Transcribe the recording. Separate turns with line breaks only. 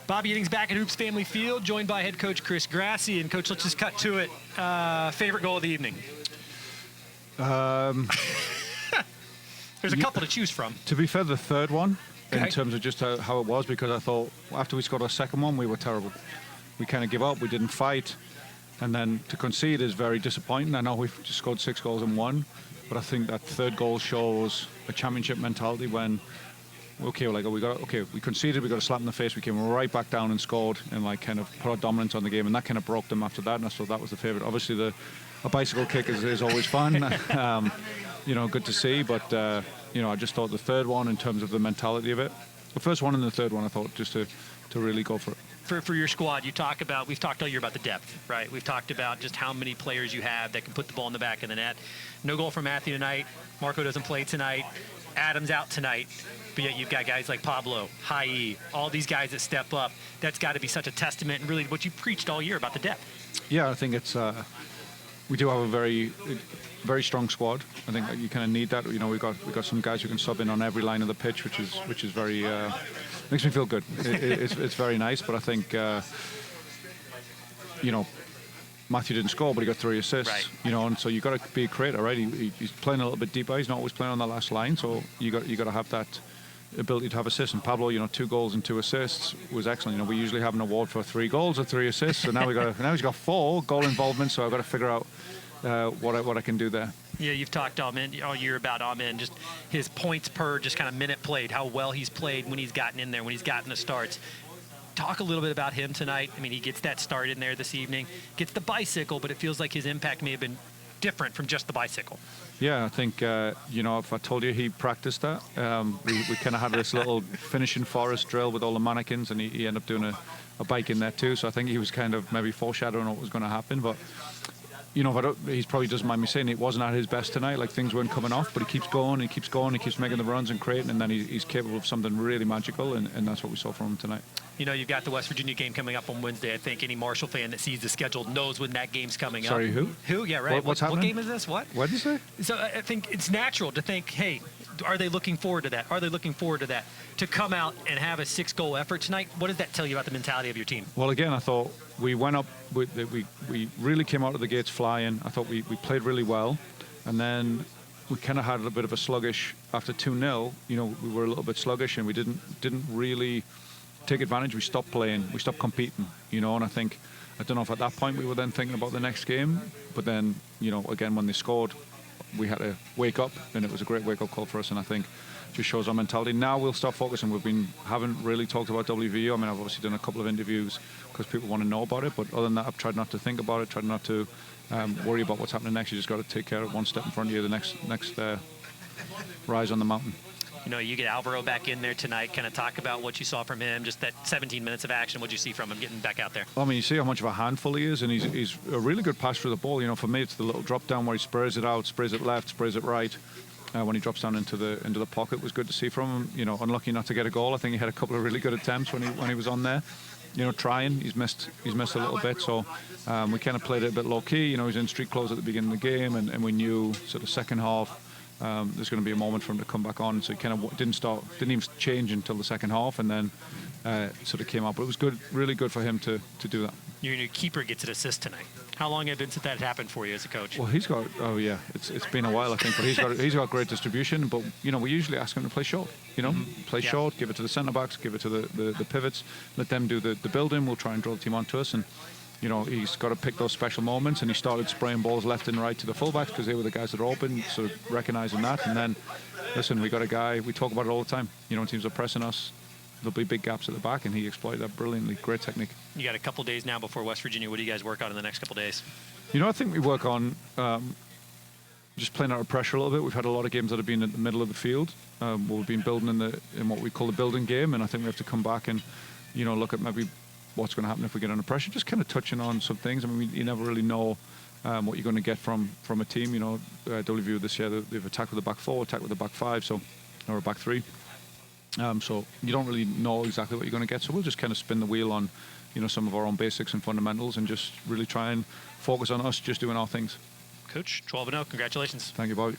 Bobby Innings back at Hoops Family Field, joined by head coach Chris Grassie. And coach, let's just cut to it. Favorite goal of the evening? There's a couple to choose from.
To be fair, the third one,
okay,
in terms of just how it was, because I thought after we scored our second one, we were terrible. We kind of give up, we didn't fight, and then to concede is very disappointing. I know we've just scored 6 goals and won, but I think that third goal shows a championship mentality when, okay, we conceded, we got a slap in the face, we came right back down and scored and like kind of put our dominance on the game, and that kind of broke them after that, and I thought that was the favourite. Obviously, a bicycle kick is always fun, you know, good to see, but you know, I just thought the third one, in terms of the mentality of it, the first one and the third one, I thought just to really go for it.
For your squad, we've talked all year about the depth, right? We've talked about just how many players you have that can put the ball in the back of the net. No goal from Matthew tonight. Marco doesn't play tonight. Adam's out tonight. But yet you've got guys like Pablo, Hai, all these guys that step up. That's got to be such a testament, and really what you preached all year about the depth.
Yeah, I think it's we do have a very strong squad. I think you kind of need that. You know, we got some guys who can sub in on every line of the pitch, which is very makes me feel good. It's very nice. But I think you know, Matthew didn't score, but he got 3 assists.
Right.
You know, and so you got to be a creator, right? He's playing a little bit deeper. He's not always playing on the last line, so you got to have that ability to have assists. And Pablo, you know, 2 goals and 2 assists was excellent. You know, we usually have an award for 3 goals or 3 assists, so now he's got 4 goal involvement. So I've got to figure out what I can do there.
Yeah, you've talked all year about Amin, just his points per just kind of minute played, how well he's played when he's gotten in there, when he's gotten the starts. Talk a little bit about him tonight. I mean, he gets that start in there this evening, gets the bicycle, but it feels like his impact may have been different from just the bicycle.
Yeah, I think, you know, if I told you he practiced that, we kind of had this little finishing forest drill with all the mannequins, and he ended up doing a bike in there too. So I think he was kind of maybe foreshadowing what was going to happen. But, you know, he probably doesn't mind me saying it wasn't at his best tonight, like things weren't coming off, but he keeps going, he keeps making the runs and creating, and then he's capable of something really magical, and that's what we saw from him tonight.
You know, you've got the West Virginia game coming up on Wednesday. I think any Marshall fan that sees the schedule knows when that game's coming up.
Sorry, who?
Who? Yeah, right.
What's happening?
What game is this? What?
What did you say?
So I think it's natural to think, hey, are they looking forward to that? Are they looking forward to that? To come out and have a 6-goal effort tonight, what does that tell you about the mentality of your team?
Well, again, I thought we went up, we really came out of the gates flying. I thought we played really well. And then we kind of had a bit of a sluggish, after 2-0, you know, we were a little bit sluggish, and we didn't really take advantage. We stopped playing, we stopped competing, you know, and I don't know if at that point we were then thinking about the next game, but then, you know, again, when they scored, we had to wake up, and it was a great wake-up call for us, and I think just shows our mentality. Now we'll start focusing. Haven't really talked about WVU. I mean, I've obviously done a couple of interviews because people want to know about it, but other than that, I've tried not to think about it, tried not to worry about what's happening next. You just got to take care of one step in front of you, the next rise on the mountain.
You know, you get Alvaro back in there tonight. Kind of talk about what you saw from him, just that 17 minutes of action. What did you see from him getting back out there?
Well, I mean, you see how much of a handful he is, and he's a really good passer of the ball. You know, for me, it's the little drop down where he sprays it out, sprays it left, sprays it right. When he drops down into the pocket, was good to see from him. You know, unlucky not to get a goal. I think he had a couple of really good attempts when he was on there. You know, trying. He's missed a little bit. So we kind of played it a bit low key. You know, he's in street clothes at the beginning of the game, and we knew sort of second half. There's going to be a moment for him to come back on, so he kind of didn't even change until the second half, and then sort of came out. But it was good, really good for him to do that.
Your new keeper gets an assist tonight. How long have it been since that happened for you as a coach?
Well, he's got, it's been a while, I think, but he's got great distribution. But you know, we usually ask him to play short. You know, play short, give it to the centre backs, give it to the pivots, let them do the building. We'll try and draw the team onto us, and you know, he's got to pick those special moments, and he started spraying balls left and right to the fullbacks because they were the guys that are open, sort of recognising that. And then, listen, we got a guy, we talk about it all the time. You know, when teams are pressing us, there'll be big gaps at the back, and he exploited that brilliantly. Great technique.
You got a couple days now before West Virginia. What do you guys work on in the next couple days?
You know, I think we work on just playing out of pressure a little bit. We've had a lot of games that have been in the middle of the field. We've been building in what we call the building game, and I think we have to come back and, you know, look at maybe what's going to happen if we get under pressure. Just kind of touching on some things. I mean, you never really know what you're going to get from a team. You know, WVU this year, they've attacked with a back 4, attacked with a back 5, or a back 3. So you don't really know exactly what you're going to get. So we'll just kind of spin the wheel on, you know, some of our own basics and fundamentals, and just really try and focus on us just doing our things.
Coach, 12-0, congratulations.
Thank you, Bobby.